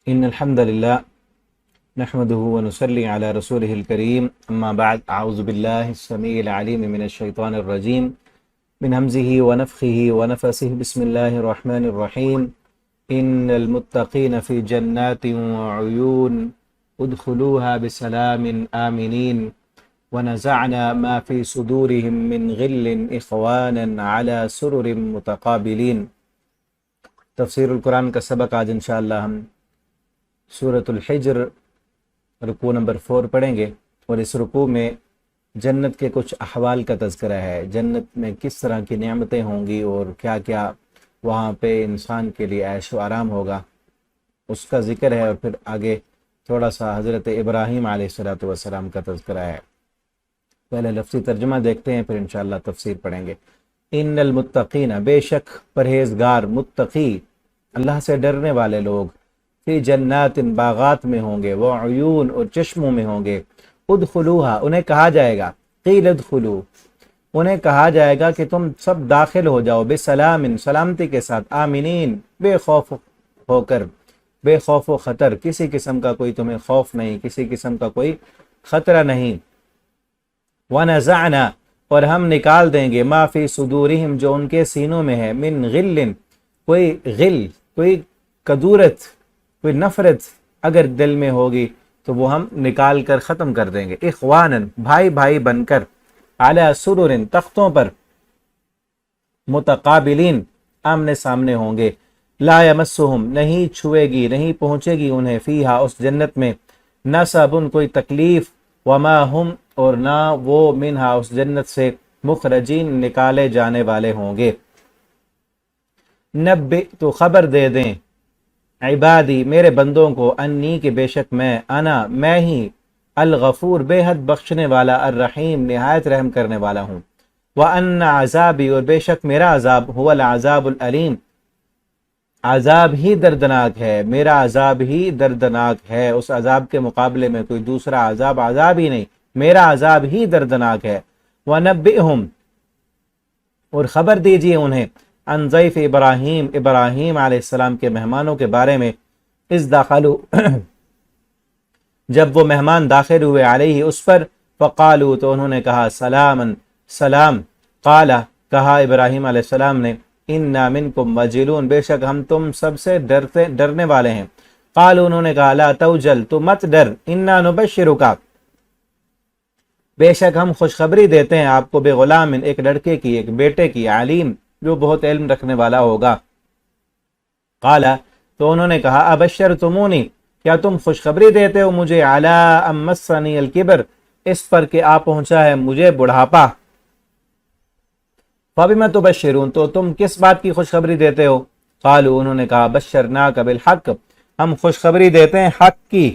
إن الحمد لله نحمده ونصلي على رسوله الكريم أما بعد أعوذ بالله السميع العليم من الشيطان الرجيم من همزه ونفخه ونفسه بسم الله الرحمن الرحيم إن المتقين في جنات وعيون ادخلوها بسلام آمنين ونزعنا ما في صدورهم من غل إخوانا على سرر متقابلين۔ تفسیر القرآن کا سبق آج انشاءاللہ ہم سورۃ الحجر رکوع نمبر 4 پڑھیں گے، اور اس رکوع میں جنت کے کچھ احوال کا تذکرہ ہے۔ جنت میں کس طرح کی نعمتیں ہوں گی اور کیا کیا وہاں پہ انسان کے لیے عیش و آرام ہوگا، اس کا ذکر ہے، اور پھر آگے تھوڑا سا حضرت ابراہیم علیہ السلام کا تذکرہ ہے۔ پہلے لفظی ترجمہ دیکھتے ہیں، پھر انشاءاللہ تفسیر پڑھیں گے۔ ان المتقین، بے شک پرہیزگار، متقی اللہ سے ڈرنے والے لوگ، فی جنات، باغات میں ہوں گے، وعیون، اور چشموں میں ہوں گے، ادخلوہا، انہیں کہا جائے گا، قیل ادخلو، انہیں کہا جائے گا کہ تم سب داخل ہو جاؤ، بسلام، سلامتی کے ساتھ، آمنین، بے خوف ہو کر، بے خوف و خطر، کسی قسم کا کوئی تمہیں خوف نہیں، کسی قسم کا کوئی خطرہ نہیں۔ وَنَزَعْنَا، اور ہم نکال دیں گے، ما فی صدورہم، جو ان کے سینوں میں ہے، من غل، کوئی غل، کوئی کدورت، کوئی نفرت اگر دل میں ہوگی تو وہ ہم نکال کر ختم کر دیں گے، اخوانن، بھائی بھائی بن کر، علی سرر، تختوں پر، متقابلین، آمنے سامنے ہوں گے، لا یمسہم، نہیں چھوئے گی، نہیں پہنچے گی انہیں، فیہا، اس جنت میں، نصب، کوئی تکلیف، وما ہم، اور نہ وہ، منہا، اس جنت سے، مخرجین، نکالے جانے والے ہوں گے۔ نبئ، تو خبر دے دیں، عبادی، میرے بندوں کو، انی، کہ بے شک میں ہی، الغفور، بے حد بخشنے والا، الرحیم، نہایت رحم کرنے والا ہوں، وَأَنَّ عذابی، اور بے شک میرا عذاب، هو العذاب العلیم، عذاب ہی دردناک ہے، میرا عذاب ہی دردناک ہے، اس عذاب کے مقابلے میں کوئی دوسرا عذاب ہی نہیں، میرا عذاب ہی دردناک ہے۔ وَنَبِّئْهُمْ، اور خبر دیجئے انہیں، عن ضیف ابراہیم، ابراہیم علیہ السلام کے مہمانوں کے بارے میں، اذ دخلوا، جب وہ مہمان داخل ہوئے، علیہ، اس پر، فقالوا، تو انہوں نے کہا، سلاما، سلام، قال، کہا ابراہیم علیہ السلام نے، انا منکم وجلون، بے شک ہم تم سب سے ڈرنے والے ہیں۔ قالوا، انہوں نے کہا، لا توجل، تو مت ڈر، انا نبشرک، بے شک ہم خوشخبری دیتے ہیں آپ کو، بغلام، ایک لڑکے کی، ایک بیٹے کی، علیم، جو بہت علم رکھنے والا ہوگا۔ قال، تو انہوں نے کہا، ابشرتمونی، کیا تم خوشخبری دیتے ہو مجھے، علی ان مسنی الکبر، اس پر کہ آ پہنچا ہے مجھے بڑھاپا، فبم تبشرون، تو تم کس بات کی خوشخبری دیتے ہو؟ قالوا، انہوں نے کہا، بشرناک بالحق، ہم خوشخبری دیتے ہیں حق کی،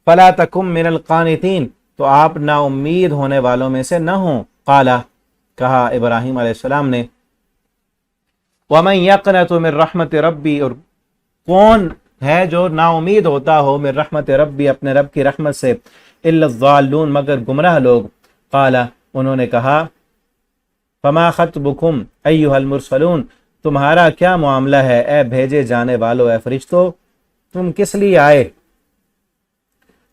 فلا تکن من القانتین، تو آپ نا امید ہونے والوں میں سے نہ ہوں۔ قال، کہا ابراہیم علیہ السلام نے، وَمَنْ يَقْنَتُ مِنْ رَحْمَتِ رَبِّي، اور کون ہے جو نا امید ہوتا ہو، من رحمت ربی، اپنے رب کی رحمت سے، إِلَّا الضَّالُّونَ، مگر گمراہ لوگ۔ قال، انہوں نے کہا، فما خطبکم ایھا المرسلون، تمہارا کیا معاملہ ہے اے بھیجے جانے والو، اے فرشتو، تم کس لیے آئے؟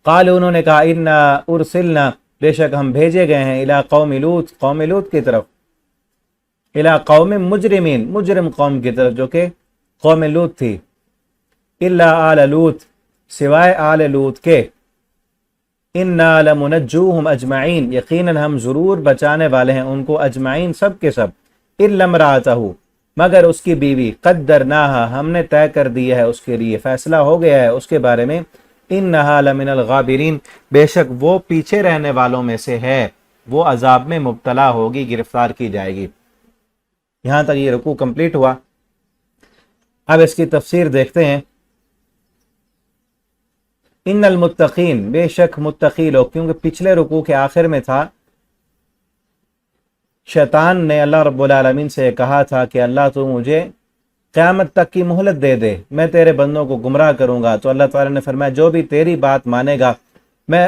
قالوا، انہوں نے کہا، انا ارسلنا، بے شک ہم بھیجے گئے ہیں، الی قوم لوط، قوم لوط کی طرف، الی قوم مجرمین، مجرم قوم کی طرف، جو کہ قوم لوط تھی، الا آل لوط، سوائے آل لوط کے، انا لمنجوہم اجمعین، یقیناً ہم ضرور بچانے والے ہیں ان کو، اجمعین، سب کے سب، الا امرأتہ، مگر اس کی بیوی، قدرناہا، ہم نے طے کر دیا ہے اس کے لیے، فیصلہ ہو گیا ہے اس کے بارے میں، انہا لمن الغابرین، بے شک وہ پیچھے رہنے والوں میں سے ہے، وہ عذاب میں مبتلا ہوگی، گرفتار کی جائے گی۔ یہاں تک یہ رکوع کمپلیٹ ہوا۔ اب اس کی تفسیر دیکھتے ہیں۔ ان المتقین، بے شک متقی لوگ، کیونکہ پچھلے رکوع کے آخر میں تھا، شیطان نے اللہ رب العالمین سے کہا تھا کہ اللہ تو مجھے قیامت تک کی مہلت دے دے، میں تیرے بندوں کو گمراہ کروں گا، تو اللہ تعالیٰ نے فرمایا، جو بھی تیری بات مانے گا میں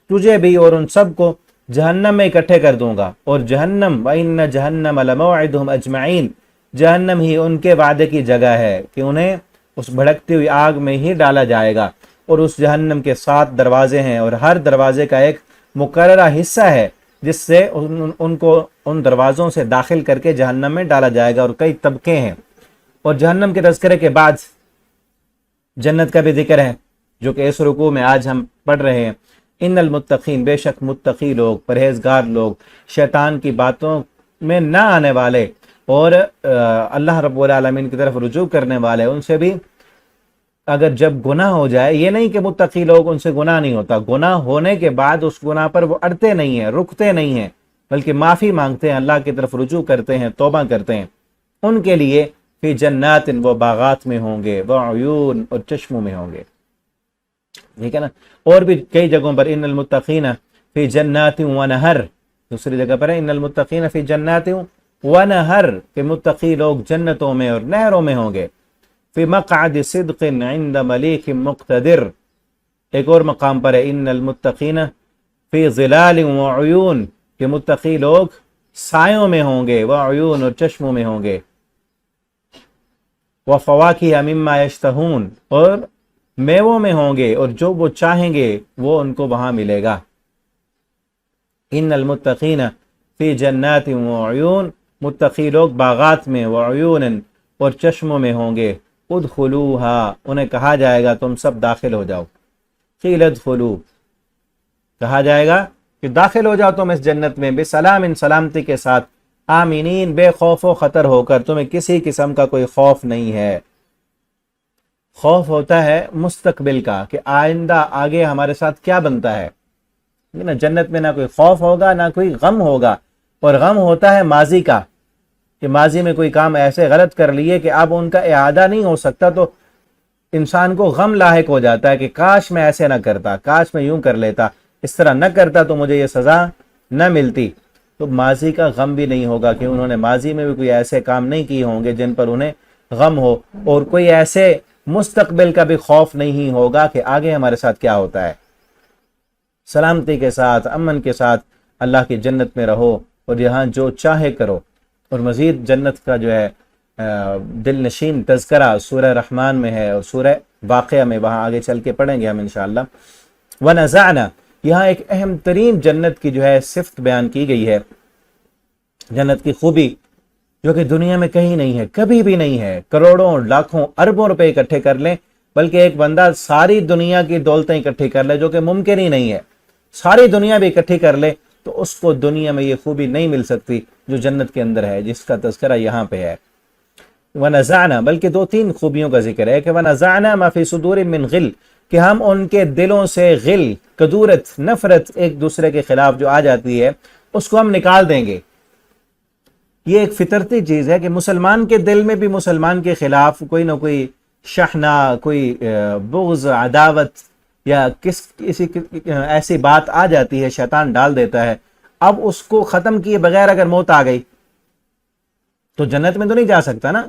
تجھے بھی اور ان سب کو جہنم میں اکٹھے کر دوں گا، اور جہنم، وَإِنَّ جَهَنَّمَ لَمَوْعِدُهُمْ أَجْمَعِينَ، جہنم ہی ان کے وعدے کی جگہ ہے کہ انہیں اس بھڑکتی ہوئی آگ میں ہی ڈالا جائے گا، اور اس جہنم کے 7 دروازے ہیں، اور ہر دروازے کا ایک مقررہ حصہ ہے جس سے ان کو ان دروازوں سے داخل کر کے جہنم میں ڈالا جائے گا، اور کئی طبقے ہیں۔ اور جہنم کے تذکرے کے بعد جنت کا بھی ذکر ہے، جو کہ اس رکوع میں آج ہم پڑھ رہے ہیں۔ ان المتقین، بے شک متقی لوگ، پرہیزگار لوگ، شیطان کی باتوں میں نہ آنے والے اور اللہ رب العالمین کی طرف رجوع کرنے والے، ان سے بھی اگر جب گناہ ہو جائے، یہ نہیں کہ متقی لوگ ان سے گناہ نہیں ہوتا، گناہ ہونے کے بعد اس گناہ پر وہ اڑتے نہیں ہیں، رکتے نہیں ہیں، بلکہ معافی مانگتے ہیں، اللہ کی طرف رجوع کرتے ہیں، توبہ کرتے ہیں، ان کے لیے فی جنات، وہ باغات میں ہوں گے، وعیون، اور چشموں میں ہوں گے، ٹھیک ہے نا۔ اور بھی کئی جگہوں پر ان المتقین فی جنات ونہر، دوسری جگہ پر ہے ان المتقین فی جنات ونہر، کہ متقی لوگ جنتوں میں اور نہروں میں ہوں گے۔ فی مقعد صدق عند ملیک مقتدر، ایک اور مقام پر ہے ان المتقین فی ظلال وعیون، کہ متقی لوگ سایوں میں ہوں گے، وعیون، اور چشموں میں ہوں گے، وفواکہ مما یشتہون، اور میووں میں ہوں گے، اور جو وہ چاہیں گے وہ ان کو وہاں ملے گا۔ ان المتقین فی جنات وعیون، متقی لوگ باغات میں، وعیون، اور چشموں میں ہوں گے۔ ادخلوہا، انہیں کہا جائے گا تم سب داخل ہو جاؤ۔ قیل ادخلو، کہا جائے گا کہ داخل ہو جاؤ تم اس جنت میں، بسلام، ان سلامتی کے ساتھ، آمینین، بے خوف و خطر ہو کر، تمہیں کسی قسم کا کوئی خوف نہیں ہے۔ خوف ہوتا ہے مستقبل کا، کہ آئندہ آگے ہمارے ساتھ کیا بنتا ہے، نا جنت میں نہ کوئی خوف ہوگا نہ کوئی غم ہوگا، اور غم ہوتا ہے ماضی کا، کہ ماضی میں کوئی کام ایسے غلط کر لیے کہ اب ان کا اعادہ نہیں ہو سکتا، تو انسان کو غم لاحق ہو جاتا ہے کہ کاش میں ایسے نہ کرتا، کاش میں یوں کر لیتا، اس طرح نہ کرتا تو مجھے یہ سزا نہ ملتی۔ تو ماضی کا غم بھی نہیں ہوگا، کہ انہوں نے ماضی میں بھی کوئی ایسے کام نہیں کیے ہوں گے جن پر انہیں غم ہو، اور کوئی ایسے مستقبل کا بھی خوف نہیں ہوگا کہ آگے ہمارے ساتھ کیا ہوتا ہے۔ سلامتی کے ساتھ، امن کے ساتھ اللہ کی جنت میں رہو، اور یہاں جو چاہے کرو۔ اور مزید جنت کا جو ہے دل نشین تذکرہ سورہ رحمان میں ہے، اور سورہ واقعہ میں، وہاں آگے چل کے پڑھیں گے ہم انشاءاللہ۔ وَنَزَعْنَا، یہاں ایک اہم ترین جنت کی جو ہے صفت بیان کی گئی ہے، جنت کی خوبی، جو کہ دنیا میں کہیں نہیں ہے، کبھی بھی نہیں ہے۔ کروڑوں، لاکھوں، اربوں روپے اکٹھے کر لیں، بلکہ ایک بندہ ساری دنیا کی دولتیں اکٹھی کر لے، جو کہ ممکن ہی نہیں ہے، ساری دنیا بھی اکٹھی کر لے تو اس کو دنیا میں یہ خوبی نہیں مل سکتی جو جنت کے اندر ہے، جس کا تذکرہ یہاں پہ ہے۔ وَنَزَعْنَا، بلکہ 2-3 خوبیوں کا ذکر ہے، کہ وَنَزَعْنَا مَا فِي صُدُورٍ مِّن غِلٍّ، کہ ہم ان کے دلوں سے غل، کدورت، نفرت ایک دوسرے کے خلاف جو آ جاتی ہے، اس کو ہم نکال دیں گے۔ یہ ایک فطرتی چیز ہے کہ مسلمان کے دل میں بھی مسلمان کے خلاف کوئی نہ کوئی شحنہ، کوئی بغض، عداوت، یا کسی ایسی بات آ جاتی ہے، شیطان ڈال دیتا ہے۔ اب اس کو ختم کیے بغیر اگر موت آ گئی تو جنت میں تو نہیں جا سکتا نا،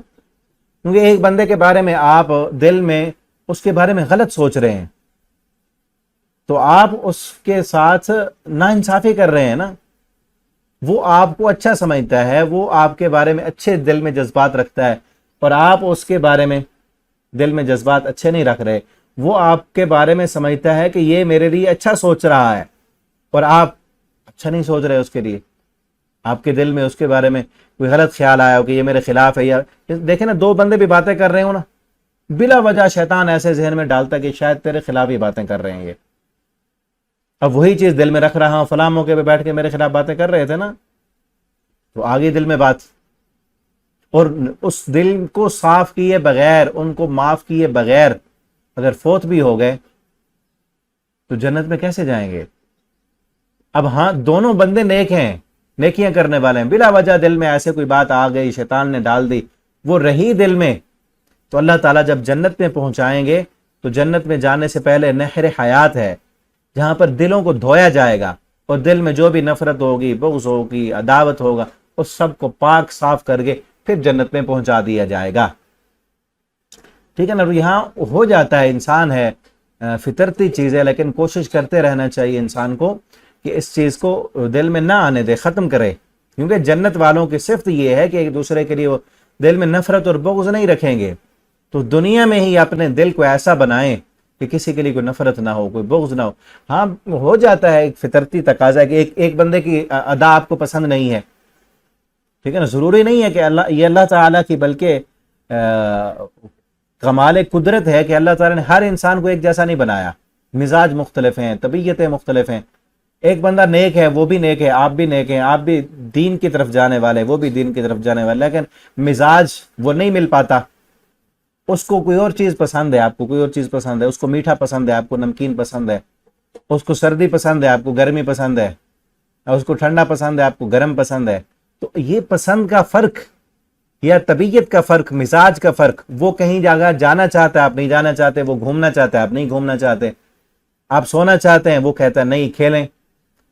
کیونکہ ایک بندے کے بارے میں آپ دل میں اس کے بارے میں غلط سوچ رہے ہیں، تو آپ اس کے ساتھ ناانصافی کر رہے ہیں نا۔ وہ آپ کو اچھا سمجھتا ہے، وہ آپ کے بارے میں اچھے دل میں جذبات رکھتا ہے، اور آپ اس کے بارے میں دل میں جذبات اچھے نہیں رکھ رہے۔ وہ آپ کے بارے میں سمجھتا ہے کہ یہ میرے لیے اچھا سوچ رہا ہے، اور آپ اچھا نہیں سوچ رہے اس کے لیے، آپ کے دل میں اس کے بارے میں کوئی غلط خیال آیا ہو کہ یہ میرے خلاف ہے۔ یا دیکھیں نا، 2 بندے بھی باتیں کر رہے ہوں نا، بلا وجہ شیطان ایسے ذہن میں ڈالتا کہ شاید تیرے خلاف ہی باتیں کر رہے ہیں یہ، اب وہی چیز دل میں رکھ رہا ہوں، فلاں موقع پہ بیٹھ کے میرے خلاف باتیں کر رہے تھے نا، تو آگے دل میں بات، اور اس دل کو صاف کیے بغیر، ان کو معاف کیے بغیر اگر فوت بھی ہو گئے تو جنت میں کیسے جائیں گے؟ اب ہاں، دونوں بندے نیک ہیں، نیکیاں کرنے والے ہیں، بلا وجہ دل میں ایسے کوئی بات آ گئی، شیطان نے ڈال دی، وہ رہی دل میں، تو اللہ تعالیٰ جب جنت میں پہنچائیں گے تو جنت میں جانے سے پہلے نہر حیات ہے، جہاں پر دلوں کو دھویا جائے گا، اور دل میں جو بھی نفرت ہوگی، بغض ہوگی، عداوت ہوگا، اس سب کو پاک صاف کر کے پھر جنت میں پہنچا دیا جائے گا، ٹھیک ہے نا۔ یہاں ہو جاتا ہے، انسان ہے، فطرتی چیز ہے، لیکن کوشش کرتے رہنا چاہیے انسان کو کہ اس چیز کو دل میں نہ آنے دے، ختم کرے، کیونکہ جنت والوں کی صفت یہ ہے کہ ایک دوسرے کے لیے وہ دل میں نفرت اور بغض نہیں رکھیں گے، تو دنیا میں ہی اپنے دل کو ایسا بنائیں کہ کسی کے لیے کوئی نفرت نہ ہو، کوئی بغض نہ ہو۔ ہاں ہو جاتا ہے، ایک فطرتی تقاضا ہے کہ ایک بندے کی ادا آپ کو پسند نہیں ہے، ٹھیک ہے نا، ضروری نہیں ہے کہ یہ اللہ تعالیٰ کی بلکہ کمال قدرت ہے کہ اللہ تعالیٰ نے ہر انسان کو ایک جیسا نہیں بنایا، مزاج مختلف ہیں، طبیعتیں مختلف ہیں۔ ایک بندہ نیک ہے، وہ بھی نیک ہے، آپ بھی نیک ہیں، آپ بھی دین کی طرف جانے والے، وہ بھی دین کی طرف جانے والے، لیکن مزاج وہ نہیں مل پاتا۔ اس کو کوئی اور چیز پسند ہے، آپ کو کوئی اور چیز پسند ہے، اس کو میٹھا پسند ہے، آپ کو نمکین پسند ہے، اس کو سردی پسند ہے، آپ کو گرمی پسند ہے، اس کو ٹھنڈا پسند ہے، آپ کو گرم پسند ہے۔ تو یہ پسند کا فرق یا طبیعت کا فرق، مزاج کا فرق، وہ کہیں جگہ جانا چاہتا ہے، آپ نہیں جانا چاہتے، وہ گھومنا چاہتا ہے، آپ نہیں گھومنا چاہتے، آپ سونا چاہتے ہیں، وہ کہتا ہے نہیں کھیلیں۔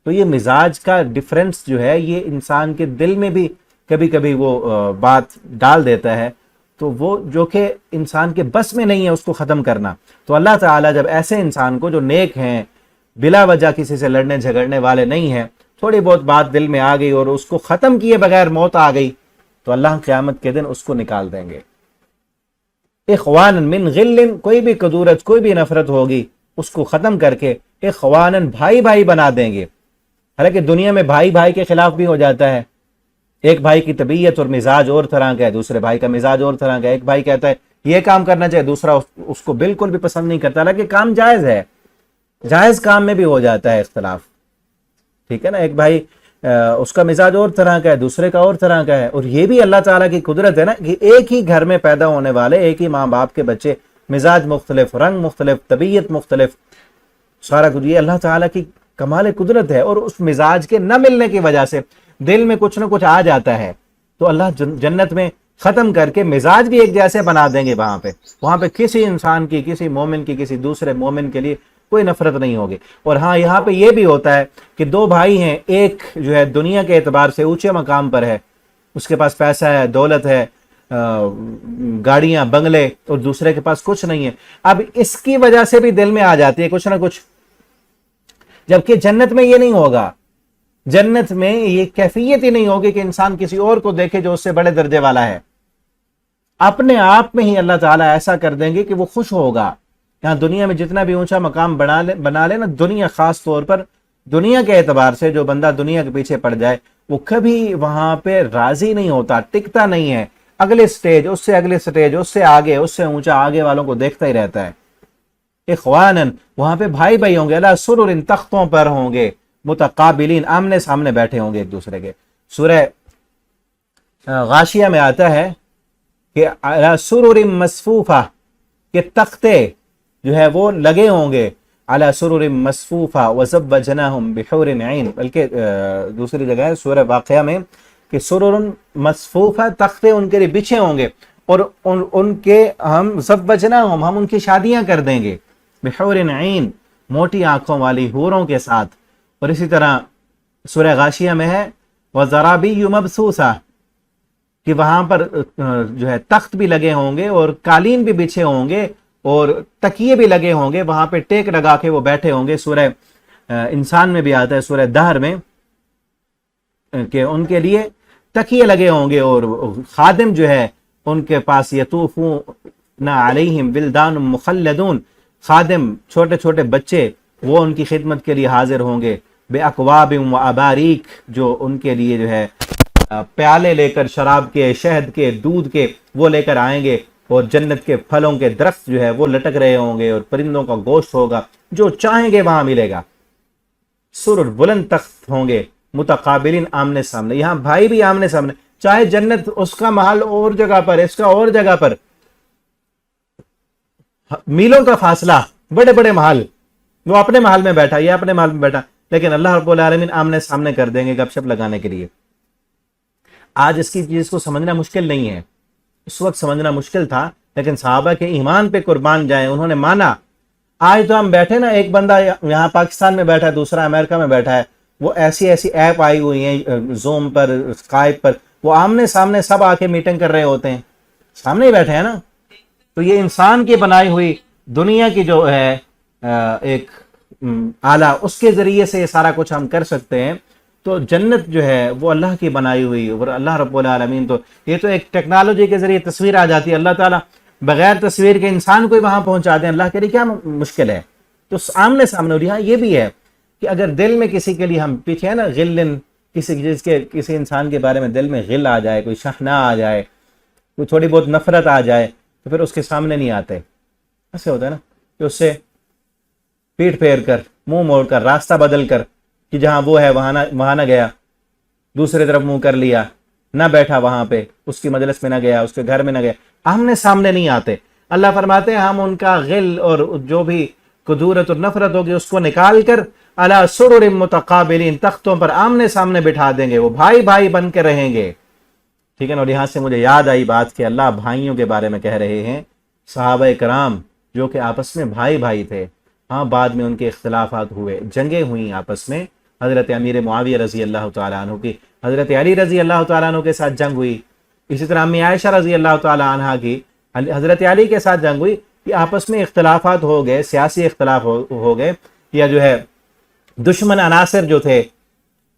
تو یہ مزاج کا ڈفرنس جو ہے یہ انسان کے دل میں بھی کبھی کبھی وہ بات ڈال دیتا ہے، تو وہ جو کہ انسان کے بس میں نہیں ہے اس کو ختم کرنا۔ تو اللہ تعالیٰ جب ایسے انسان کو جو نیک ہیں، بلا وجہ کسی سے لڑنے جھگڑنے والے نہیں ہیں، تھوڑی بہت بات دل میں آ گئی اور اس کو ختم کیے بغیر موت آ گئی، تو اللہ قیامت کے دن اس کو نکال دیں گے۔ اخوان من غل، کوئی بھی کدورت، کوئی بھی نفرت ہوگی اس کو ختم کر کے اخوان، بھائی بھائی بنا دیں گے۔ حالانکہ دنیا میں بھائی بھائی کے خلاف بھی ہو جاتا ہے، ایک بھائی کی طبیعت اور مزاج اور طرح کا ہے، دوسرے بھائی کا مزاج اور طرح کا ہے، ایک بھائی کہتا ہے یہ کام کرنا چاہیے، دوسرا اس کو بالکل بھی پسند نہیں کرتا، حالانکہ کام جائز ہے، جائز کام میں بھی ہو جاتا ہے اختلاف، ٹھیک ہے نا۔ ایک بھائی اس کا مزاج اور طرح کا ہے، دوسرے کا اور طرح کا ہے، اور یہ بھی اللہ تعالیٰ کی قدرت ہے نا کہ ایک ہی گھر میں پیدا ہونے والے ایک ہی ماں باپ کے بچے، مزاج مختلف، رنگ مختلف، طبیعت مختلف، سارا کچھ یہ اللہ تعالیٰ کی کمال قدرت ہے۔ اور اس مزاج کے نہ ملنے کی وجہ سے دل میں کچھ نہ کچھ آ جاتا ہے، تو اللہ جنت میں ختم کر کے مزاج بھی ایک جیسے بنا دیں گے، وہاں پہ کسی انسان کی، کسی مومن کی کسی دوسرے مومن کے لیے کوئی نفرت نہیں ہوگی۔ اور ہاں یہاں پہ یہ بھی ہوتا ہے کہ دو بھائی ہیں، ایک جو ہے دنیا کے اعتبار سے اونچے مقام پر ہے، اس کے پاس پیسہ ہے، دولت ہے، گاڑیاں، بنگلے، اور دوسرے کے پاس کچھ نہیں ہے۔ اب اس کی وجہ سے بھی دل میں آ جاتی ہے کچھ نہ کچھ، جبکہ جنت میں یہ نہیں ہوگا۔ جنت میں یہ کیفیت ہی نہیں ہوگی کہ انسان کسی اور کو دیکھے جو اس سے بڑے درجے والا ہے، اپنے آپ میں ہی اللہ تعالیٰ ایسا کر دیں گے کہ وہ خوش ہوگا۔ یہاں دنیا میں جتنا بھی اونچا مقام بنا لے نا، دنیا خاص طور پر دنیا کے اعتبار سے جو بندہ دنیا کے پیچھے پڑ جائے وہ کبھی وہاں پہ راضی نہیں ہوتا، ٹکتا نہیں ہے، اگلے سٹیج، اس سے اگلے سٹیج، اس سے آگے، اس سے اونچا آگے والوں کو دیکھتا ہی رہتا ہے۔ اخوانن، وہاں پہ بھائی بھائی ہوں گے، اللہ سرر، تختوں پر ہوں گے، متقابلین، آمنے سامنے بیٹھے ہوں گے ایک دوسرے کے۔ سورہ غاشیہ میں آتا ہے کہ علی سرر مصفوفہ، کہ تختے جو ہے وہ لگے ہوں گے، علی سرر مصفوفہ وزوجناہم بحور عین، بلکہ دوسری جگہ ہے سورہ واقعہ میں کہ سرر مصفوفہ، تختے ان کے لیے بچھے ہوں گے، اور ان کے ہم زوجناہم، ہم ان کی شادیاں کر دیں گے، بحور عین، موٹی آنکھوں والی حوروں کے ساتھ۔ اور اسی طرح سورہ غاشیہ میں ہے وزرابی مبثوثہ، کہ وہاں پر جو ہے تخت بھی لگے ہوں گے اور قالین بھی بچھے ہوں گے اور تکیے بھی لگے ہوں گے، وہاں پہ ٹیک لگا کے وہ بیٹھے ہوں گے۔ سورہ انسان میں بھی آتا ہے، سورہ دہر میں، کہ ان کے لیے تکیے لگے ہوں گے اور خادم جو ہے ان کے پاس یطوفون علیہم ولدان مخلدون، خادم، چھوٹے چھوٹے بچے، وہ ان کی خدمت کے لیے حاضر ہوں گے، بے اکواب و اباریک، جو ان کے لیے جو ہے پیالے لے کر، شراب کے، شہد کے، دودھ کے، وہ لے کر آئیں گے، اور جنت کے پھلوں کے درخت جو ہے وہ لٹک رہے ہوں گے، اور پرندوں کا گوشت ہوگا، جو چاہیں گے وہاں ملے گا۔ سرر، بلند تخت ہوں گے، متقابلین، آمنے سامنے، یہاں بھائی بھی آمنے سامنے، چاہے جنت اس کا محل اور جگہ پر، اس کا اور جگہ پر، میلوں کا فاصلہ، بڑے بڑے محل، وہ اپنے محل میں بیٹھا، یہ اپنے محل میں بیٹھا، لیکن اللہ رب العالمین آمنے سامنے کر دیں گے گپ شپ لگانے کے لیے۔ آج اس کی چیز کو سمجھنا مشکل نہیں ہے، اس وقت سمجھنا مشکل تھا، لیکن صحابہ کے ایمان پہ قربان جائیں، انہوں نے مانا۔ آج تو ہم بیٹھے نا، ایک بندہ یہاں پاکستان میں بیٹھا ہے، دوسرا امریکہ میں بیٹھا ہے، وہ ایسی ایپ آئی ہوئی ہیں زوم پر، اسکائپ پر، وہ آمنے سامنے سب آ کے میٹنگ کر رہے ہوتے ہیں، سامنے ہی بیٹھے ہیں نا۔ تو یہ انسان کی بنائی ہوئی دنیا کی جو ہے ایک آلہ، اس کے ذریعے سے یہ سارا کچھ ہم کر سکتے ہیں۔ تو جنت جو ہے وہ اللہ کی بنائی ہوئی، اور اللہ رب العالمین تو یہ تو ایک ٹیکنالوجی کے ذریعے تصویر آ جاتی ہے، اللہ تعالیٰ بغیر تصویر کے انسان کو وہاں پہنچا دیں، اللہ کے لیے کیا مشکل ہے؟ تو آمنے سامنے. اور یہاں یہ بھی ہے کہ اگر دل میں کسی کے لیے، ہم پیچھے ہے نا غلن، کسی انسان کے بارے میں دل میں غل آ جائے، کوئی شحنہ آ جائے، کوئی تھوڑی بہت نفرت آ جائے، تو پھر اس کے سامنے نہیں آتے. ایسے ہوتا ہے نا کہ اس سے پیٹ پھیر کر، منہ موڑ کر، راستہ بدل کر، کہ جہاں وہ ہے وہاں نہ گیا، دوسرے طرف منہ کر لیا، نہ بیٹھا وہاں پہ، اس کی مجلس میں نہ گیا، اس کے گھر میں نہ گیا. آمنے سامنے نہیں آتے. اللہ فرماتے ہیں ہم ان کا غل اور جو بھی کدورت اور نفرت ہوگی اس کو نکال کر علی سرر متقابلین، تختوں پر آمنے سامنے بٹھا دیں گے، وہ بھائی بھائی بن کے رہیں گے. ٹھیک ہے نا. اور یہاں سے مجھے یاد آئی بات کہ اللہ بھائیوں کے بارے میں کہہ رہے ہیں. صحابہ کرام جو کہ آپس میں بھائی بھائی تھے، ہاں بعد میں ان کے اختلافات ہوئے، جنگیں ہوئیں آپس میں. حضرت امیر معاویہ رضی اللہ تعالیٰ عنہ کی حضرت علی رضی اللہ تعالیٰ عنہ کے ساتھ جنگ ہوئی. اسی طرح امی عائشہ رضی اللہ تعالیٰ عنہ کی حضرت علی کے ساتھ جنگ ہوئی. کہ آپس میں اختلافات ہو گئے، سیاسی اختلاف ہو گئے، یا جو ہے دشمن عناصر جو تھے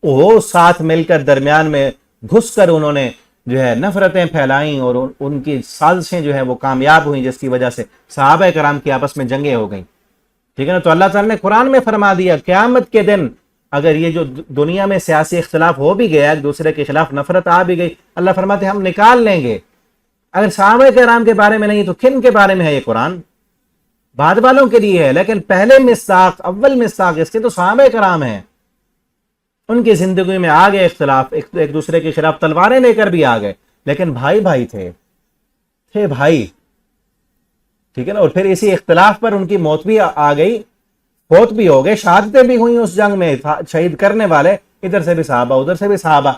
وہ ساتھ مل کر درمیان میں گھس کر انہوں نے جو ہے نفرتیں پھیلائیں، اور ان کی سازشیں جو ہے وہ کامیاب ہوئیں، جس کی وجہ سے صحابہ کرام کی آپس میں جنگیں ہو گئیں. ٹھیک ہے نا. تو اللہ تعالیٰ نے قرآن میں فرما دیا قیامت کے دن اگر یہ جو دنیا میں سیاسی اختلاف ہو بھی گیا، ایک دوسرے کے خلاف نفرت آ بھی گئی، اللہ فرماتے ہیں ہم نکال لیں گے. اگر صحابہ کرام کے بارے میں نہیں تو کن کے بارے میں ہے یہ قرآن؟ بعد والوں کے لیے ہے، لیکن پہلے مصداق، اول مصداق اس کے تو صحابہ کرام ہیں. ان کی زندگی میں آ گئے اختلاف، ایک دوسرے کے خلاف تلواریں لے کر بھی آ گئے، لیکن بھائی بھائی تھے بھائی. ٹھیک ہے نا. اور پھر اسی اختلاف پر ان کی موت بھی آ گئی، فوت بھی ہو گئے، شہادتیں بھی ہوئیں اس جنگ میں. شہید کرنے والے ادھر سے بھی صحابہ، ادھر سے بھی صحابہ.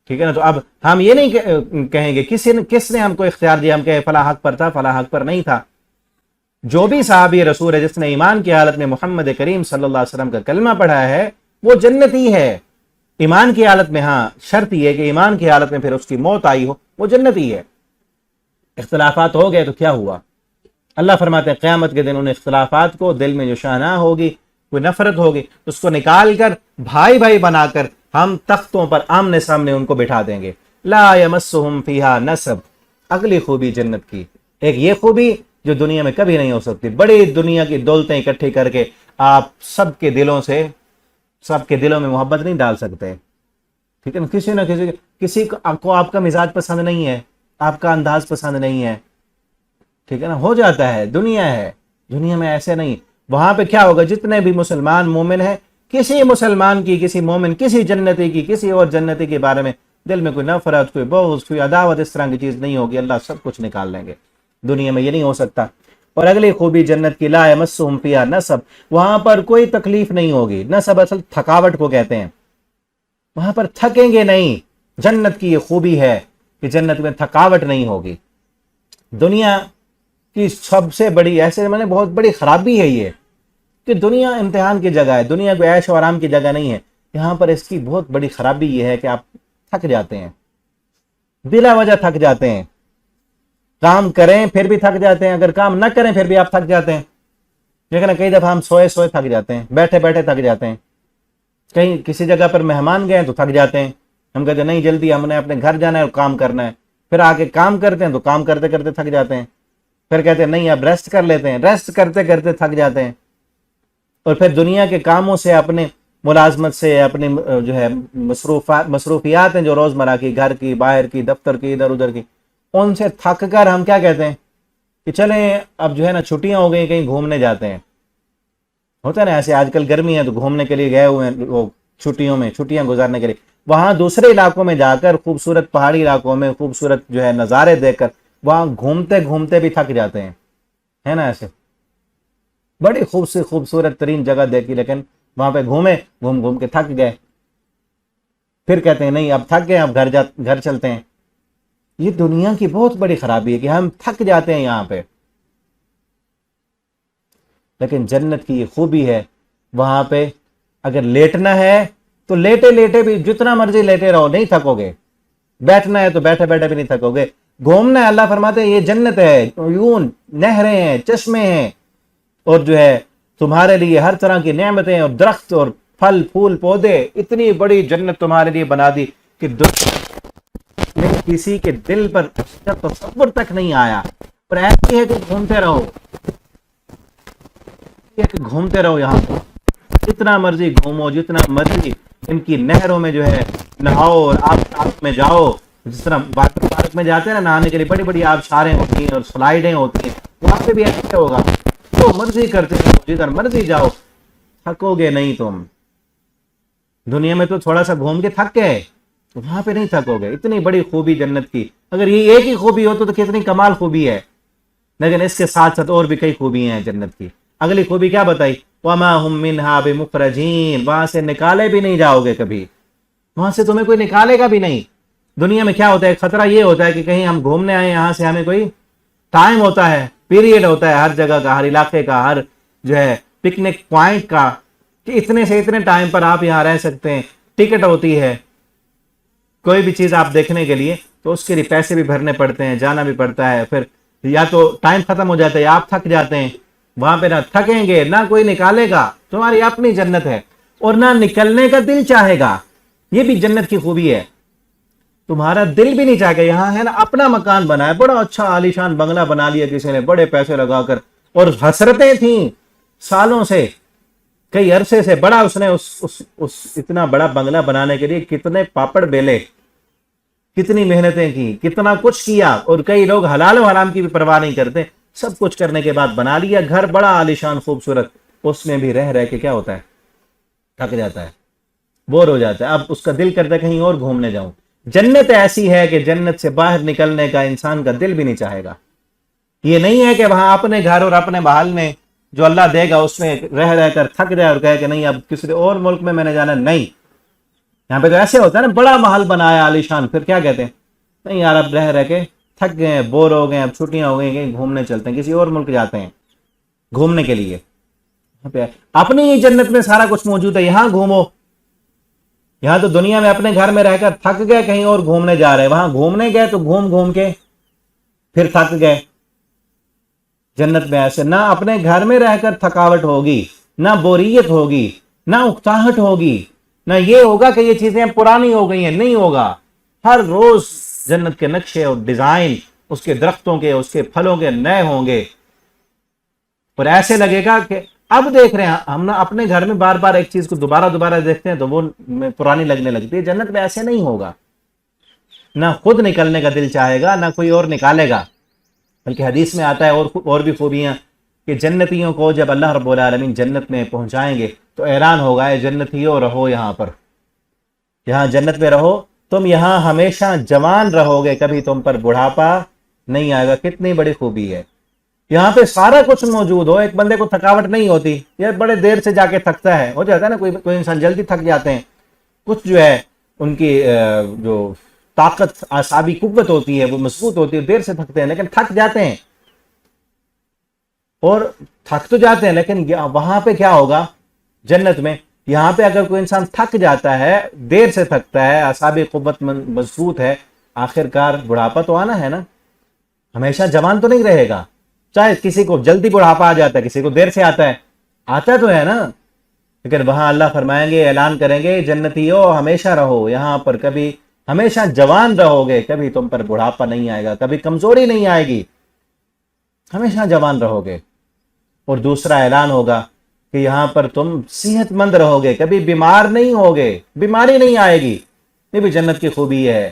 ٹھیک ہے نا. تو اب ہم یہ نہیں کہیں گے کس نے ہم کو اختیار دیا ہم کہیں فلاں حق پر تھا فلاں حق پر نہیں تھا. جو بھی صحابی رسول ہے، جس نے ایمان کی حالت میں محمد کریم صلی اللہ علیہ وسلم کا کلمہ پڑھا ہے، وہ جنتی ہے. ایمان کی حالت میں، ہاں شرط یہ ہے کہ ایمان کی حالت میں پھر اس کی موت آئی ہو، وہ جنتی ہے. اختلافات ہو گئے تو کیا ہوا؟ اللہ فرماتے ہیں قیامت کے دن ان اختلافات کو، دل میں جو شانہ ہوگی، کوئی نفرت ہوگی، اس کو نکال کر بھائی بھائی بنا کر ہم تختوں پر آمنے سامنے ان کو بٹھا دیں گے. لا یمسہم فیہا نصب. اگلی خوبی جنت کی، ایک یہ خوبی جو دنیا میں کبھی نہیں ہو سکتی. بڑی دنیا کی دولتیں اکٹھی کر کے آپ سب کے دلوں میں محبت نہیں ڈال سکتے. ٹھیک ہے نا. کسی نہ کسی کو آپ کا مزاج پسند نہیں ہے، آپ کا انداز پسند نہیں ہے. ٹھیک ہے نا. ہو جاتا ہے، دنیا ہے، دنیا میں ایسے نہیں. وہاں پہ کیا ہوگا؟ جتنے بھی مسلمان مومن ہیں، کسی مسلمان کی، کسی مومن، کسی جنتی کی، کسی اور جنتی کے بارے میں دل میں کوئی نفرت، کوئی بغض، کوئی عداوت، اس طرح کی چیز نہیں ہوگی. اللہ سب کچھ نکال لیں گے. دنیا میں یہ نہیں ہو سکتا. اور اگلی خوبی جنت کی، لا یمسہم فیہا نصب. وہاں پر کوئی تکلیف نہیں ہوگی. نصب اصل تھکاوٹ کو کہتے ہیں. وہاں پر تھکیں گے نہیں. جنت کی یہ خوبی ہے کہ جنت میں تھکاوٹ نہیں ہوگی. دنیا کی سب سے بڑی بہت بڑی خرابی ہے یہ کہ دنیا امتحان کی جگہ ہے، دنیا کو عیش و آرام کی جگہ نہیں ہے. یہاں پر اس کی بہت بڑی خرابی یہ ہے کہ آپ تھک جاتے ہیں، بلا وجہ تھک جاتے ہیں. کام کریں پھر بھی تھک جاتے ہیں، اگر کام نہ کریں پھر بھی آپ تھک جاتے ہیں. لیکن کئی دفعہ ہم سوئے تھک جاتے ہیں، بیٹھے بیٹھے تھک جاتے ہیں. کہیں کسی جگہ پر مہمان گئے تو تھک جاتے ہیں. ہم کہتے ہیں نہیں جلدی ہم نے اپنے گھر جانا ہے اور کام کرنا ہے. پھر آ کے کام کرتے ہیں تو کام کرتے کرتے تھک جاتے ہیں. پھر کہتے ہیں نہیں اب ریسٹ کر لیتے ہیں، ریسٹ کرتے کرتے تھک جاتے ہیں. اور پھر دنیا کے کاموں سے، اپنے ملازمت سے، اپنی جو ہے مصروفیات ہیں جو روزمرہ کی، گھر کی، باہر کی، دفتر کی، ادھر ادھر کی، ان سے تھک کر ہم کیا کہتے ہیں کہ چلیں اب جو ہے نا چھٹیاں ہو گئی، کہیں گھومنے جاتے ہیں. ہوتا ہے نا ایسے، آج کل گرمی ہے تو گھومنے کے لیے گئے ہوئے ہیں وہ چھٹیوں میں، چھٹیاں گزارنے کے لیے. وہاں دوسرے علاقوں میں جا کر، خوبصورت پہاڑی علاقوں میں خوبصورت جو ہے نظارے دیکھ کر، وہاں گھومتے گھومتے بھی تھک جاتے ہیں. ہے نا ایسے، بڑی خوبصورت ترین جگہ دیکھی لیکن وہاں پہ گھوم گھوم کے تھک گئے. پھر کہتے ہیں نہیں اب تھک گئے، اب گھر چلتے ہیں. یہ دنیا کی بہت بڑی خرابی ہے کہ ہم تھک جاتے ہیں یہاں پہ. لیکن جنت کی یہ خوبی ہے، وہاں پہ اگر لیٹنا ہے تو لیٹے لیٹے بھی جتنا مرضی لیٹے رہو، نہیں تھکو گے. بیٹھنا ہے تو بیٹھے بیٹھے بھی نہیں تھکو گے. گھومنا ہے، اللہ فرماتے ہیں یہ جنت ہے، عیون، نہریں ہیں، چشمے ہیں، اور جو ہے تمہارے لیے ہر طرح کی نعمتیں اور درخت اور پھل پھول پودے. اتنی بڑی جنت تمہارے لیے بنا دی کہ کسی کے دل پر تصور تک نہیں آیا. اور ایسی ہے کہ گھومتے رہو، گھومتے رہو یہاں پر، جتنا مرضی گھومو، جتنا مرضی ان کی نہروں میں جو ہے نہاؤ اور آپ میں جاؤ. جس طرح واٹر پارک میں جاتے ہیں نا نہانے کے لیے، بڑی بڑی آبشاریں ہوتی ہیں اور سلائیڈیں ہوتی ہیں، وہاں پہ بھی ایسے ہوگا، جو مرضی کرتے رہو، جدھر مرضی جاؤ، تھکو گے نہیں تم. دنیا میں تو تھوڑا سا گھوم کے تھک گئے، وہاں پہ نہیں تھکو گے. اتنی بڑی خوبی جنت کی، اگر یہ ایک ہی خوبی ہو تو کتنی کمال خوبی ہے، لیکن اس کے ساتھ ساتھ اور بھی کئی خوبیاں ہیں جنت کی. اگلی خوبی کیا بتائی؟ وَمَا هُم مِّنْهَا بِمُخْرَجِينَ، وہاں سے نکالے بھی نہیں جاؤ گے کبھی، وہاں سے تمہیں کوئی نکالے گا بھی نہیں. دنیا میں کیا ہوتا ہے، خطرہ یہ ہوتا ہے کہ کہیں ہم گھومنے آئے یہاں سے، ہمیں کوئی ٹائم ہوتا ہے، پیریڈ ہوتا ہے ہر جگہ کا، ہر علاقے کا، ہر جو ہے پکنک پوائنٹ کا، کہ اتنے سے اتنے ٹائم پر آپ یہاں رہ سکتے ہیں. ٹکٹ ہوتی ہے کوئی بھی چیز آپ دیکھنے کے لیے، تو اس کے لیے پیسے بھی بھرنے پڑتے ہیں، جانا بھی پڑتا ہے. پھر یا تو ٹائم ختم ہو جاتا ہے یا آپ تھک جاتے ہیں. وہاں پہ نہ تھکیں گے، نہ کوئی نکالے گا، تمہاری اپنی جنت ہے، اور نہ نکلنے کا دل چاہے گا. یہ بھی جنت کی خوبی ہے، تمہارا دل بھی نہیں چاہے گا. یہاں ہے نا اپنا مکان بنا ہے، بڑا اچھا عالیشان بنگلہ بنا لیا کسی نے بڑے پیسے لگا کر، اور حسرتیں تھیں سالوں سے، کئی عرصے سے، بڑا اس نے اس اتنا بڑا بنگلہ بنانے کے لیے کتنے پاپڑ بیلے، کتنی محنتیں کی، کتنا کچھ کیا. اور کئی لوگ حلال و حرام کی بھی پرواہ نہیں کرتے، سب کچھ کرنے کے بعد بنا لیا گھر بڑا عالیشان خوبصورت. اس میں بھی رہ کے کیا ہوتا ہے، تھک جاتا ہے، بور ہو جاتا ہے. اب اس کا دل کرتا ہے کہیں اور گھومنے جاؤں. جنت ایسی ہے کہ جنت سے باہر نکلنے کا انسان کا دل بھی نہیں چاہے گا. یہ نہیں ہے کہ وہاں اپنے گھر اور اپنے محل میں جو اللہ دے گا اس میں رہ کر تھک جائے اور کہے کہ نہیں اب کسی اور ملک میں نے جانا. نہیں، یہاں پہ تو ایسے ہوتا ہے نا، بڑا محل بنایا عالیشان، پھر کیا کہتے ہیں، نہیں یار اب رہ کے تھک گئے ہیں، بور ہو گئے، اب چھٹیاں ہو گئی، کہیں گھومنے چلتے ہیں، کسی اور ملک جاتے ہیں گھومنے کے لیے. اپنی ہی جنت میں سارا کچھ موجود ہے، یہاں گھومو. یہاں تو دنیا میں اپنے گھر میں رہ کر تھک گئے، کہیں اور گھومنے جا رہے ہیں، وہاں گھومنے گئے تو گھوم کے پھر تھک گئے. جنت میں ایسے نہ اپنے گھر میں رہ کر تھکاوٹ ہوگی، نہ بوریت ہوگی، نہ اکتاہٹ ہوگی، نہ یہ ہوگا کہ یہ چیزیں پرانی ہو گئی ہیں، نہیں ہوگا. ہر روز جنت کے نقشے اور ڈیزائن، اس کے درختوں کے، اس کے پھلوں کے نئے ہوں گے، اور ایسے لگے گا کہ اب دیکھ رہے ہیں ہم نا اپنے گھر میں بار بار ایک چیز کو دوبارہ دیکھتے ہیں تو وہ پرانی لگنے لگتی ہے. جنت میں ایسے نہیں ہوگا، نہ خود نکلنے کا دل چاہے گا، نہ کوئی اور نکالے گا. بلکہ حدیث میں آتا ہے اور بھی خوبیاں کہ جنتیوں کو جب اللہ رب العالمین جنت میں پہنچائیں گے تو اعلان ہوگا، اے جنتیوں رہو یہاں پر، یہاں جنت میں رہو، تم یہاں ہمیشہ جوان رہو گے، کبھی تم پر بڑھاپا نہیں آئے گا. کتنی بڑی خوبی ہے، یہاں پہ سارا کچھ موجود ہو، ایک بندے کو تھکاوٹ نہیں ہوتی. یہ بڑے دیر سے جا کے تھکتا ہے، ہو جاتا ہے نا، کوئی انسان جلدی تھک جاتے ہیں، کچھ جو ہے ان کی جو طاقت اعصابی قوت ہوتی ہے وہ مضبوط ہوتی ہے، دیر سے تھکتے ہیں لیکن تھک جاتے ہیں. اور تھک تو جاتے ہیں لیکن وہاں پہ کیا ہوگا جنت میں، یہاں پہ اگر کوئی انسان تھک جاتا ہے، دیر سے تھکتا ہے، اعصابی قوت مضبوط ہے، آخر کار بڑھاپا تو آنا ہے نا، ہمیشہ جوان تو نہیں رہے گا. چاہے کسی کو جلدی بڑھاپا آ جاتا ہے، کسی کو دیر سے آتا تو ہے نا. لیکن وہاں اللہ فرمائیں گے، اعلان کریں گے، جنتیوں ہمیشہ رہو یہاں پر، کبھی ہمیشہ جوان رہو گے، کبھی تم پر بڑھاپا نہیں آئے گا، کبھی کمزوری نہیں آئے گی، ہمیشہ جوان رہو گے. اور دوسرا اعلان ہوگا کہ یہاں پر تم صحت مند رہو گے، کبھی بیمار نہیں ہوگے، بیماری نہیں آئے گی. یہ بھی جنت کی خوبی ہے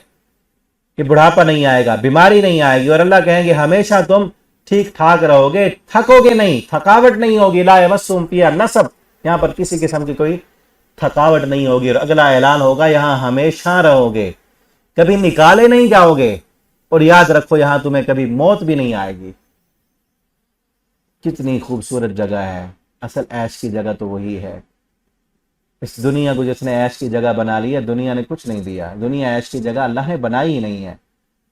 کہ بڑھاپا نہیں آئے گا، بیماری نہیں آئے گی. اور اللہ کہیں گے ہمیشہ تم ٹھیک ٹھاک رہو گے، تھکو گے نہیں، تھکاوٹ نہیں ہوگی. لا یمسہم فیہا نصب، یہاں پر کسی قسم کی کوئی تھکاوٹ نہیں ہوگی. اور اگلا اعلان ہوگا یہاں ہمیشہ رہو گے، کبھی نکالے نہیں جاؤ گے. اور یاد رکھو یہاں تمہیں کبھی موت بھی نہیں آئے گی. کتنی خوبصورت جگہ ہے. اصل عیش کی جگہ تو وہی ہے. اس دنیا کو جس نے عیش کی جگہ بنا لیا، دنیا نے کچھ نہیں دیا. دنیا عیش کی جگہ اللہ نے بنائی ہی نہیں ہے.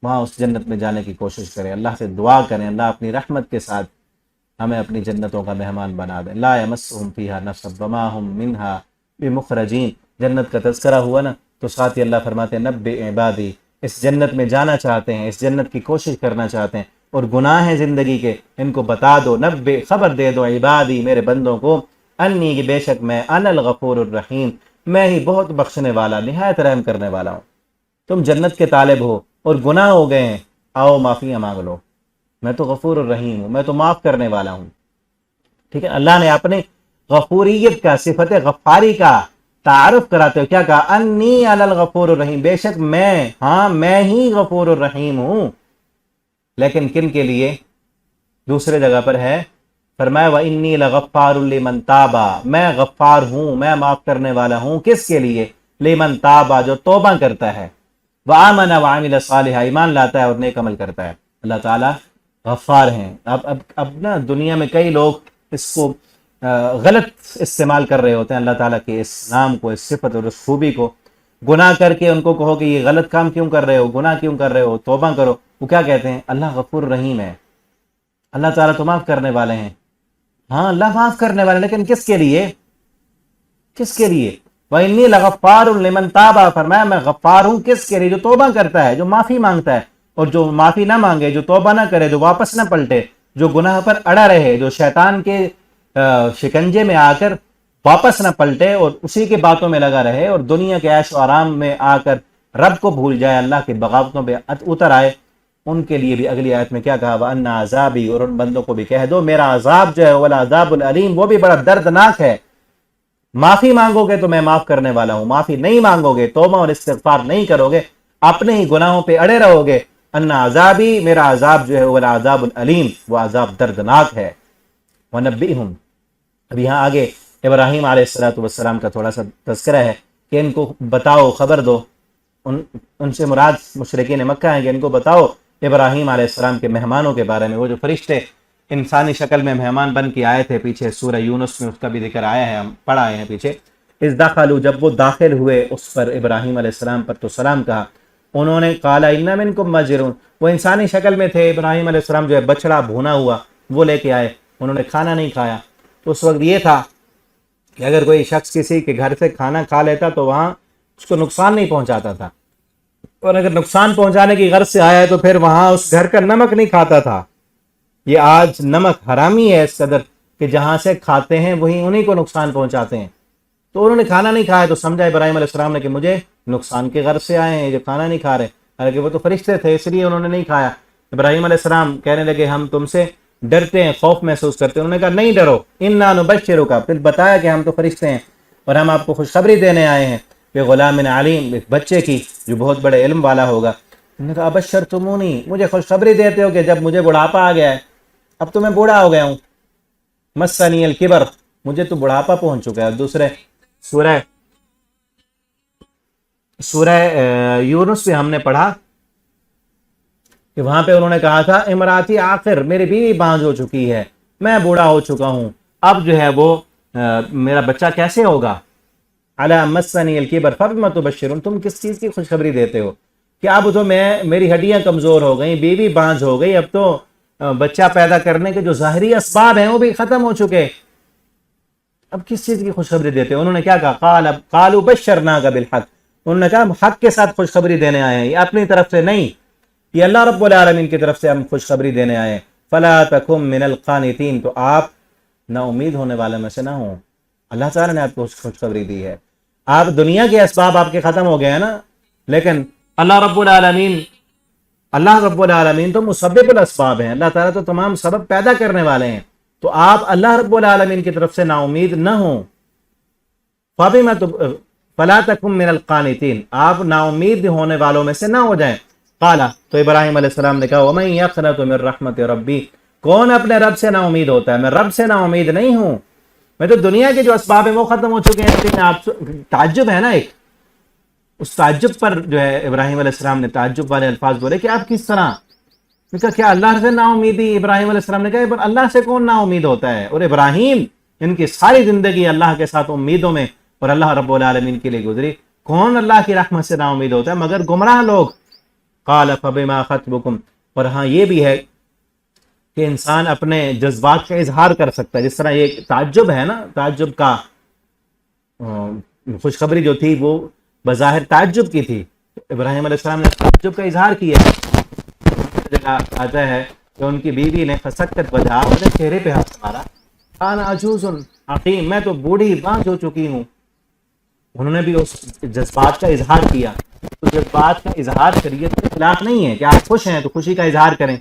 وہاں اس جنت میں جانے کی کوشش کریں، اللہ سے دعا کریں، اللہ اپنی رحمت کے ساتھ ہمیں اپنی جنتوں کا مہمان بنا دیں. لا یمسہم فیہا نصب وما ہم منہا بمخرجین. جنت کا تذکرہ ہوا نا تو ساتھ ہی اللہ فرماتے ہیں نبئ عبادی، اس جنت میں جانا چاہتے ہیں، اس جنت کی کوشش کرنا چاہتے ہیں اور گناہ ہیں زندگی کے، ان کو بتا دو. نبئ، خبر دے دو، عبادی، میرے بندوں کو، انی، کہ بے شک میں، انا الغفور الرحیم، میں ہی بہت بخشنے والا، نہایت رحم کرنے والا ہوں. تم جنت کے طالب ہو اور گناہ ہو گئے ہیں، آؤ معافیاں مانگ لو، میں تو غفور الرحیم ہوں، میں تو معاف کرنے والا ہوں۔ ٹھیک ہے، اللہ نے اپنے غفوریت کا، صفت غفاری کا تعارف کراتے ہو کیا کہا؟ انی علی الغفور الرحیم، بے شک میں ہی غفور الرحیم ہوں۔ لیکن کن کے لیے؟ دوسرے جگہ پر ہے فرمایا وَإِنِّي لَغَفَّارٌ لِمَن تَابَ، میں غفار ہوں، میں معاف کرنے والا ہوں۔ کس کے لیے؟ لمن تابا، جو توبہ کرتا ہے، وآمن وعمل صالحا، ایمان لاتا ہے اور نیک عمل کرتا ہے۔ اللہ تعالیٰ غفار ہیں۔ اب نا دنیا میں کئی لوگ اس کو غلط استعمال کر رہے ہوتے ہیں، اللہ تعالیٰ کے اس نام کو، اس صفت اور اس خوبی کو۔ گناہ کر کے ان کو کہو کہ یہ غلط کام کیوں کر رہے ہو، گناہ کیوں کر رہے ہو، توبہ کرو، وہ کیا کہتے ہیں؟ اللہ غفور رحیم ہے، اللہ تعالیٰ تو معاف کرنے والے ہیں۔ ہاں اللہ معاف کرنے والے، لیکن کس کے لیے؟ کس کے لیے؟ وَإِنِّي لَغَفَّارٌ لِمَن تَابَ، فرمایا میں غفار ہوں کس کے لیے؟ جو توبہ کرتا ہے، جو معافی مانگتا ہے، اور جو معافی نہ مانگے، جو توبہ نہ کرے، جو واپس نہ پلٹے، جو گناہ پر اڑا رہے، جو شیطان کے شکنجے میں آ کر واپس نہ پلٹے اور اسی کے باتوں میں لگا رہے اور دنیا کے عیش و آرام میں آ کر رب کو بھول جائے، اللہ کی بغاوتوں پہ اتر آئے، ان کے لیے بھی اگلی آیت میں کیا کہا؟ وَأَنَّ عَذَابِي، اور ان بندوں کو بھی کہہ دو میرا عذاب جو ہے وَالْعَذَابُ الْعَلِيمُ، وہ بھی بڑا دردناک ہے۔ معافی مانگو گے تو میں معاف کرنے والا ہوں، معافی نہیں مانگو گے، توبہ اور استغفار نہیں کرو گے، اپنے ہی گناہوں پہ اڑے رہو گے، ان عذابی، میرا عذاب جو ہے وہ العذاب العلیم، وہ عذاب دردناک ہے۔ وَنَبِّئْهُمْ، اب یہاں آگے ابراہیم علیہ السلام کا تھوڑا سا تذکرہ ہے کہ ان کو بتاؤ، خبر دو، ان سے مراد مشرکین مکہ ہیں کہ ان کو بتاؤ ابراہیم علیہ السلام کے مہمانوں کے بارے میں، وہ جو فرشتے انسانی شکل میں مہمان بن کے آئے تھے، پیچھے سورہ یونس میں اس کا بھی ذکر آیا ہے، ہم پڑھ آئے ہیں پیچھے۔ اذ دخلوا، جب وہ داخل ہوئے اس پر، ابراہیم علیہ السلام پر، تو سلام کہا، انہوں نے قال انا منکم مجرون، وہ انسانی شکل میں تھے، ابراہیم علیہ السلام جو ہے بچڑا بھونا ہوا وہ لے کے آئے، انہوں نے کھانا نہیں کھایا۔ اس وقت یہ تھا کہ اگر کوئی شخص کسی کے گھر سے کھانا کھا لیتا تو وہاں اس کو نقصان نہیں پہنچاتا تھا، اور اگر نقصان پہنچانے کی غرض سے آیا ہے تو پھر وہاں اس گھر کا نمک نہیں کھاتا تھا۔ یہ آج نمک حرامی ہے اس قدر کہ جہاں سے کھاتے ہیں وہیں انہیں کو نقصان پہنچاتے ہیں۔ تو انہوں نے کھانا نہیں کھایا تو سمجھا ابراہیم علیہ السلام نے کہ مجھے نقصان کی غرض سے آئے ہیں جو کھانا نہیں کھا رہے، حالانکہ وہ تو فرشتے تھے اس لیے انہوں نے نہیں کھایا۔ ابراہیم علیہ السلام کہنے لگے ہم تم سے ڈرتے ہیں، خوف محسوس کرتے ہیں۔ انہوں نے کہا نہیں ڈرو، انا نبشرک، پھر بتایا کہ ہم تو فرشتے ہیں اور ہم آپ کو خوشخبری دینے آئے ہیں بغلام علیم، ایک بچے کی جو بہت بڑے علم والا ہوگا۔ انہوں نے کہا ابشرتمونی، مجھے خوشخبری دیتے ہو کہ جب مجھے بڑھاپا آ گیا ہے، اب تو میں بوڑھا ہو گیا ہوں، مسنی الکبر، مجھے تو بڑھاپا پہنچ چکا ہے۔ دوسرے سورہ یونس میں ہم نے پڑھا کہ وہاں پہ انہوں نے کہا تھا امراتی آخر، میری بیوی بانجھ ہو چکی ہے، میں بوڑھا ہو چکا ہوں، اب جو ہے وہ میرا بچہ کیسے ہوگا؟ علی مسنی الکبر فبم تبشرون، تم کس چیز کی خوشخبری دیتے ہو کہ اب تو میری ہڈیاں کمزور ہو گئیں، بیوی بانجھ ہو گئی، اب تو بچہ پیدا کرنے کے جو ظاہری اسباب ہیں وہ بھی ختم ہو چکے، اب کس چیز کی خوشخبری دیتے ہو؟ انہوں نے کیا کہا؟ قالوا بشرناک بالحق، انہوں نے کہا ہم حق کے ساتھ خوشخبری دینے آئے ہیں، یہ اپنی طرف سے نہیں، یہ اللہ رب العالمین کی طرف سے ہم خوشخبری دینے آئے ہیں۔ فلا تکن من القانتین، تو آپ نا امید ہونے والے میں سے نہ ہوں، اللہ تعالیٰ نے آپ کو خوشخبری دی ہے۔ آپ دنیا کے اسباب آپ کے ختم ہو گئے ہیں نا، لیکن اللہ رب العالمین تو مسبب الاسباب ہیں، اللہ تعالیٰ تو تمام سبب پیدا کرنے والے ہیں، تو آپ اللہ رب العالمین کی طرف سے نا امید نہ ہوں۔ فلا تکن من القانتین، آپ نا امید ہونے والوں میں سے نہ ہو جائیں۔ قالا، تو ابراہیم علیہ السلام نے کہا ومن یقنط من رحمت ربی، کون اپنے رب سے نا امید ہوتا ہے؟ میں رب سے نا امید نہیں ہوں، میں تو دنیا کے جو اسباب ہیں وہ ختم ہو چکے ہیں۔ لیکن آپ تعجب ہے نا، ایک اس تعجب پر جو ہے ابراہیم علیہ السلام نے تعجب والے الفاظ بولے کہ آپ کس طرح؟ میں کہا کیا اللہ سے نا امیدی؟ ابراہیم علیہ السلام نے کہا پر اللہ سے کون نا امید ہوتا ہے؟ اور ابراہیم ان کی ساری زندگی اللہ کے ساتھ امیدوں میں اور اللہ رب العالمین کے لیے گزری، کون اللہ کی رحمت سے نا امید ہوتا ہے مگر گمراہ لوگ۔ قال فبما خطبکم، اور ہاں یہ بھی ہے کہ انسان اپنے جذبات کا اظہار کر سکتا ہے، جس طرح یہ تعجب ہے نا، تعجب کا خوشخبری جو تھی وہ بظاہر تعجب کی تھی، ابراہیم علیہ السلام نے تعجب کا اظہار کیا۔ جگہ آتا ہے کہ ان کی بیوی نے فسکت وجہ، اپنے چہرے پہ ہاتھ مارا، انا عجوز عقیم، میں تو بوڑھی بانجھ ہو چکی ہوں۔ انہوں نے بھی اس جذبات کا اظہار کیا، تو جذبات کا اظہار شریعت کے خلاف نہیں ہے کہ آپ خوش ہیں تو خوشی کا اظہار کریں،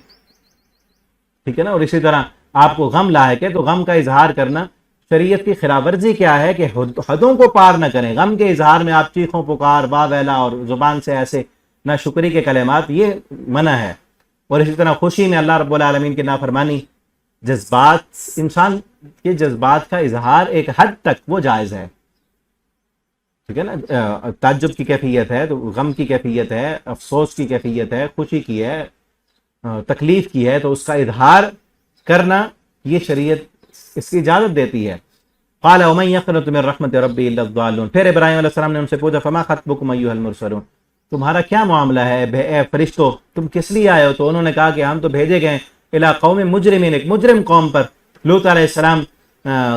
ٹھیک ہے نا. اور اسی طرح آپ کو غم لاحق ہے تو غم کا اظہار کرنا شریعت کی خلاف ورزی کیا ہے کہ حدوں کو پار نہ کریں. غم کے اظہار میں آپ چیخوں پکار وا ویلا اور زبان سے ایسے نہ شکری کے کلمات، یہ منع ہے. اور اسی طرح خوشی میں اللہ رب العالمین کی نافرمانی، جذبات، انسان کے جذبات کا اظہار ایک حد تک وہ جائز ہے. ٹھیک ہے نا. تعجب کی کیفیت ہے تو غم کی کیفیت ہے، افسوس کی کیفیت ہے، خوشی کی ہے، تکلیف کی ہے، تو اس کا اظہار کرنا یہ شریعت اس کی اجازت دیتی ہے. قال ومن يقنط من رحمت ربی الا الضالون. پھر ابراہیم علیہ السلام نے ان سے پوچھا فما خطبکم ایھا المرسلون، تمہارا کیا معاملہ ہے اے فرشتوں، تم کس لیے آئے ہو؟ تو انہوں نے کہا کہ ہم تو بھیجے گئے الی قوم مجرمین، ایک مجرم قوم پر. لوط علیہ السلام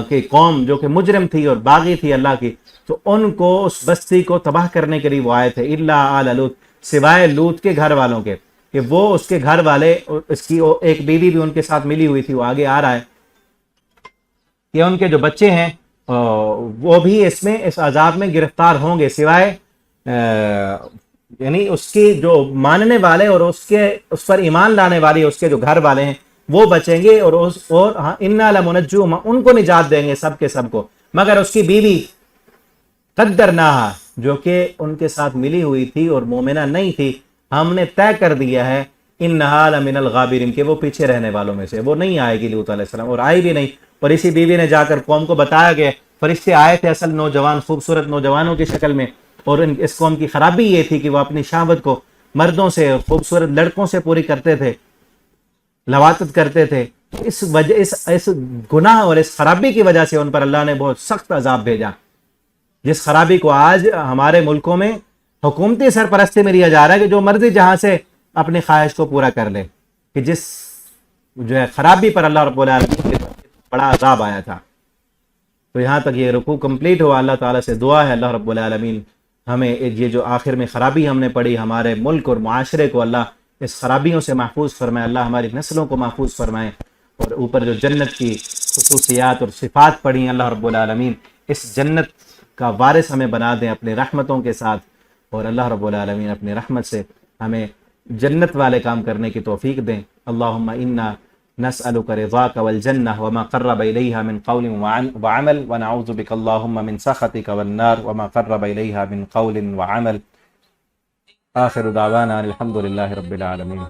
کی قوم جو کہ مجرم تھی اور باغی تھی اللہ کی، تو ان کو اس بستی کو تباہ کرنے کے لیے وہ آئے تھے. الا آل لوط، سوائے لوط کے گھر والوں کے، کہ وہ اس کے گھر والے، اس کی ایک بیوی بھی ان کے ساتھ ملی ہوئی تھی، وہ آگے آ رہا ہے کہ ان کے جو بچے ہیں وہ بھی اس عذاب میں گرفتار ہوں گے، سوائے یعنی اس کی جو ماننے والے اور اس پر ایمان لانے والے اس کے جو گھر والے ہیں وہ بچیں گے. اور ہاں انا لمنجوہم، ان کو نجات دیں گے سب کے سب کو، مگر اس کی بیوی قدرناہا جو کہ ان کے ساتھ ملی ہوئی تھی اور مومنہ نہیں تھی، ہم نے طے کر دیا ہے انہا لمن الغابرین، کہ وہ پیچھے رہنے والوں میں سے، وہ نہیں آئے گی لوط علیہ السلام، اور آئی بھی نہیں. اور اسی بیوی نے جا کر قوم کو بتایا کہ فرشتے آئے تھے اصل نوجوان، خوبصورت نوجوانوں کی شکل میں، اور اس قوم کی خرابی یہ تھی کہ وہ اپنی شہوت کو مردوں سے، خوبصورت لڑکوں سے پوری کرتے تھے، لواطت کرتے تھے. اس وجہ اس گناہ اور اس خرابی کی وجہ سے ان پر اللہ نے بہت سخت عذاب بھیجا، جس خرابی کو آج ہمارے ملکوں میں حکومتی سرپرستی میں لیا جا رہا ہے کہ جو مرضی جہاں سے اپنی خواہش کو پورا کر لے، کہ جس جو ہے خرابی پر اللہ رب العالمین کے بڑا عذاب آیا تھا. تو یہاں تک یہ رکوع کمپلیٹ ہوا. اللہ تعالیٰ سے دعا ہے اللہ رب العالمین ہمیں یہ جو آخر میں خرابی ہم نے پڑھی، ہمارے ملک اور معاشرے کو اللہ اس خرابیوں سے محفوظ فرمائے، اللہ ہماری نسلوں کو محفوظ فرمائے. اور اوپر جو جنت کی خصوصیات اور صفات پڑھی ہیں، اللہ رب العالمین اس جنت کا وارث ہمیں بنا دیں اپنی رحمتوں کے ساتھ، اور اللہ رب العالمین اپنی رحمت سے ہمیں جنت والے کام کرنے کی توفیق دیں. اللہم انا نسألک رضاک والجنہ وما قرب الیہا من قول وعمل ونعوذ بک اللہم من سخطک والنار وما قرب الیہا من قول وعمل. آخر دعوانا الحمد للہ رب العالمین.